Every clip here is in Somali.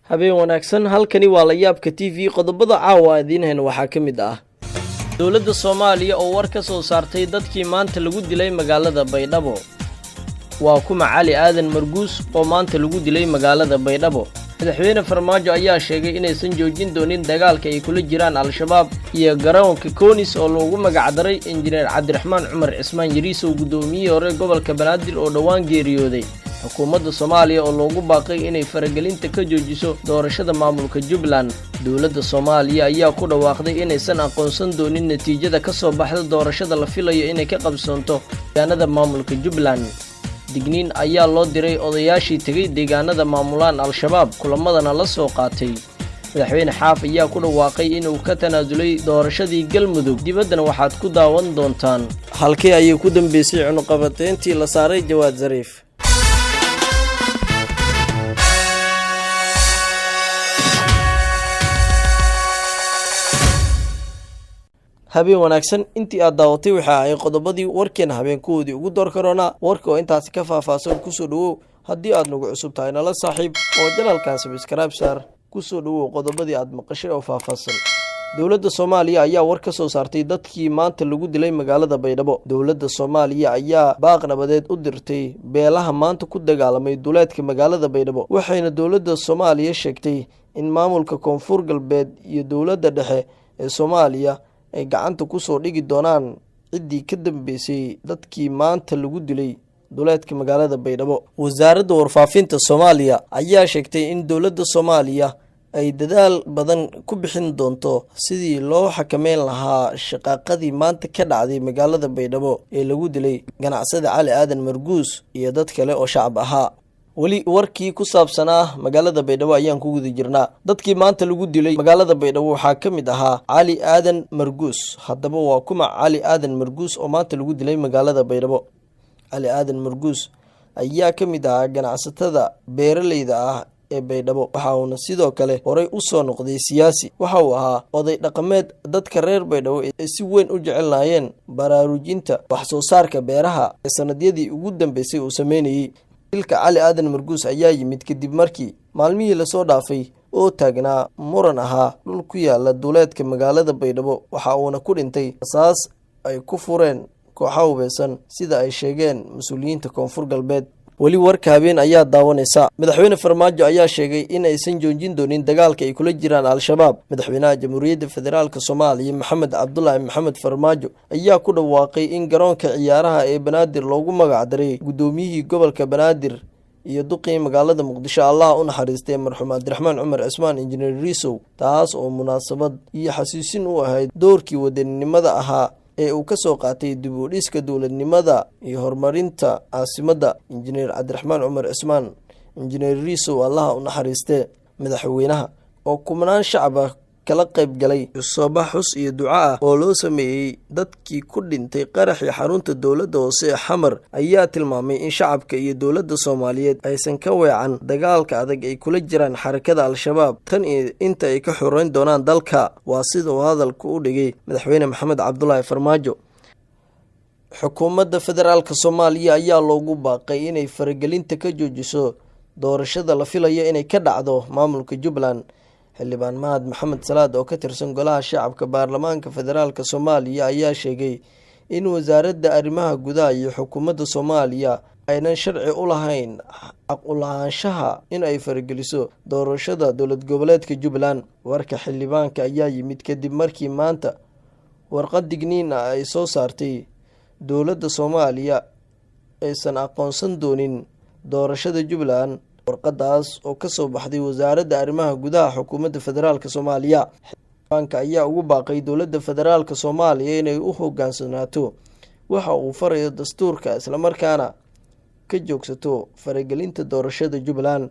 habeen wanaagsan halkani waa la yaabka TV qodobada caawa idinheen waxaa kamid ah dawladda Soomaaliya oo war ka soo saartay dadkii maanta lagu dilay magaalada Baydhabo waa kuma Cali Aadan Marguus oo maanta lagu dilay magaalada Baydhabo madaxweyne Farmaajo ayaa sheegay inaysan joojin doonin dagaalka ay kula jiraan al-shabaab iyo garoonka Koonis oo loogu magac daray Injineer Cabdiraxmaan Cumar Cismaan Yariisow gudoomiyay hore gobolka Banaadir oo dhawaan geeriyooday xukuumadda Soomaaliya oo loogu baaqay inay faragelinta ka joojiso doorashada maamulka Jubbaland dawladda Soomaaliya ayaa ku dhawaaqday inaysan aqoonsan doonin natiijada ka soo baxda doorashada la filayo inay ka qabsoonto deegaanada maamulka Jubbaland digniin ayaa loo diray odayaashii tagay deegaanada maamulaan al-shabaab kulamadana la soo qaatay madaxweyne Xaaf ayaa ku dhawaaqay inuu ka tanaasulay doorashadii Galmudug dibadana waxaad ku daawan doontaan halkii ay ku dambeysay cunuqabateyntii la saaray Jawaad Zariif habeen wanaagsan intii aad daawatay waxa ay qodobadii warkeen habeenkoodii ugu door karona warka oo intaas ka faahfaahsan ku soo dhawow haddii aad nagu cusub tahay nala saaxiib oo janaalkan subscribe saar ku soo dhawow qodobadii aad maqashay oo faahfaahsan dawladda Soomaaliya ayaa war ka soo saartay dadkii maanta lagu dilay magaalada Baydhabo dawladda Soomaaliya ayaa baaq nabadeed u dirtay beelaha maanta ku dagaalamay duleedka magaalada Baydhabo waxayna dawladda Soomaaliya sheegtay in maamulka Koonfur Galbeed iyo dawladda dhexe ee Soomaaliya ay gacanta ku soo dhigi doonaan cidii ka dambeysay dadkii maanta lagu dilay duleedka magaalada Baydhabo wasaaradda warfaafinta Soomaaliya ayaa sheegtay in dawladda Soomaaliya ay dadaal badan ku bixin doonto sidii loo xakameyn lahaa shaqaqadii maanta ka dhacday magaalada Baydhabo ee lagu dilay ganacsade Cali Aadan Marguus iyo dad kale oo shacab ahaa wali warkii ku saabsanaa magaalada Baydhabo ayaan ku guda jirnaa dadkii maanta lagu dilay magaalada Baydhabo waxaa kamid ahaa Cali Aadan Marguus haddaba waa kuma Cali Aadan Marguus oo maanta lagu dilay magaalada Baydhabo Cali Aadan Marguus ayaa kamid ahaa ganacsatada beeraleyda ah ee Baydhabo waxa uu sidoo kale horay u soo noqday siyaasi waxa uu ahaa oday dhaqameed dadka reer Baydhabo ee si weyn u jecelnaayeen baraarujinta wax soo saarka beeraha ee sanadiyadii ugu dambeysay uu sameeyay dilka Cali Aadan Marguus ayaa yimid kadib markii maalmihii la soo dhaafay oo taagnaa muran ahaa dhul ku yaala duleedka magaalada Baydhabo waxa uuna ku dhintay asaas ay ku fureen kooxo hubeysan sida ay sheegeen mas'uuliyiinta Koonfur Galbeed wali warka habeen ayaa daawanaysa madaxweyne Farmaajo ayaa sheegay in aysan joojin doonin dagaalka ay kula jiraan al-shabaab madaxweynaha Jamhuuriyadda Federaalka Soomaaliya Maxamed Cabdullaahi Maxamed Farmaajo ayaa ku dhawaaqay in garoonka ciyaaraha ee Banaadir loogu magac daray gudoomiyihii gobolka Banaadir iyo duqii magaalada Muqdisho Allah u naxariistay marxuum Cabdiraxmaan Cumar Cismaan Injineer Yariisow taas oo munaasabad iyo xasuusin u ahayd doorkii wadaninimada ahaa ee uu ka soo qaatay dib u dhiska dawladnimada iyo horumarinta caasimadda Injineer Cabdiraxmaan Cumar Cismaan Injineer Yariisow Allah u naxariistay madaxweynaha oo kumanaan shacab kala qayb galay subax iyo duca oo loo sameeyay dadkii ku dhintay qaraxii xarunta dawladda hoose ee Xamar ayaa tilmaamay in shacabka iyo dawladda Soomaaliyeed aysan ka weecan dagaalka adag ay kula jiraan xarakada al-shabaab tan inta ay ka xoreyn doonaan dalka waa sida uu hadalku u dhigay madaxweyne Maxamed Cabdullaahi Farmaajo xukuumadda federaalka Soomaaliya ayaa loogu baaqay inay faragelinta ka joojiso doorashada la filayo inay ka dhacdo maamulka Jubbaland xildhibaan Mahad Maxamed Salaad oo ka tirsan golaha shacabka baarlamaanka federaalka Soomaaliya ayaa sheegay in wasaaradda arrimaha gudaha iyo xukuumadda Soomaaliya aynan sharci u lahayn xaq u lahaanshaha in ay farageliso doorashada dowlad goboleedka Jubbaland warka xildhibaanka ayaa yimid kadib markii maanta warqad digniin ay soo saartay dowladda Soomaaliya aysan aqoonsan doonin doorashada Jubbaland warqadaas oo ka soo baxday wasaaradda arrimaha gudaha xukuumadda federaalka Soomaaliya banka ayaa ugu baaqay dawladda federaalka Soomaaliya inay u hoggaansanaato waxa uu farayo dastuurka isla markaana ka joogsato faragelinta doorashada Jubbaland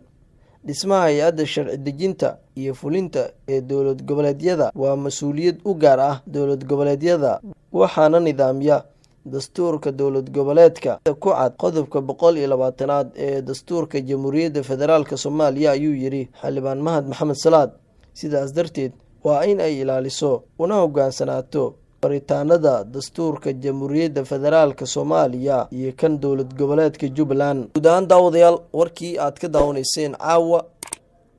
dhismaha hay'adda sharci dejinta iyo fulinta ee dowlad goboleedyada waa mas'uuliyad u gaar ah dowlad goboleedyada waxaana nidaamya dastuurka dowlad goboleedka ku cad qodobka 120aad ee dastuurka Jamhuuriyadda Federaalka Soomaaliya ayuu yiri xildhibaan Mahad Maxamed Salaad sidaas darteed waa in ay ilaaliso una hoggaansanaato baritaanada dastuurka Jamhuuriyadda Federaalka Soomaaliya iyo kan dowlad goboleedka Jubbaland guudaan daawadayaal warkii aad ka daawanayseen caawa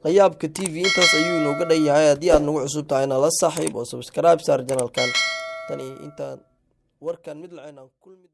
layaabka TV intaas ayuu nooga dhayahay haddii aad nagu cusub tahay nala saaxiib oo subscribe saar channelkan tani intaan warkan mid lacayn aan kulmi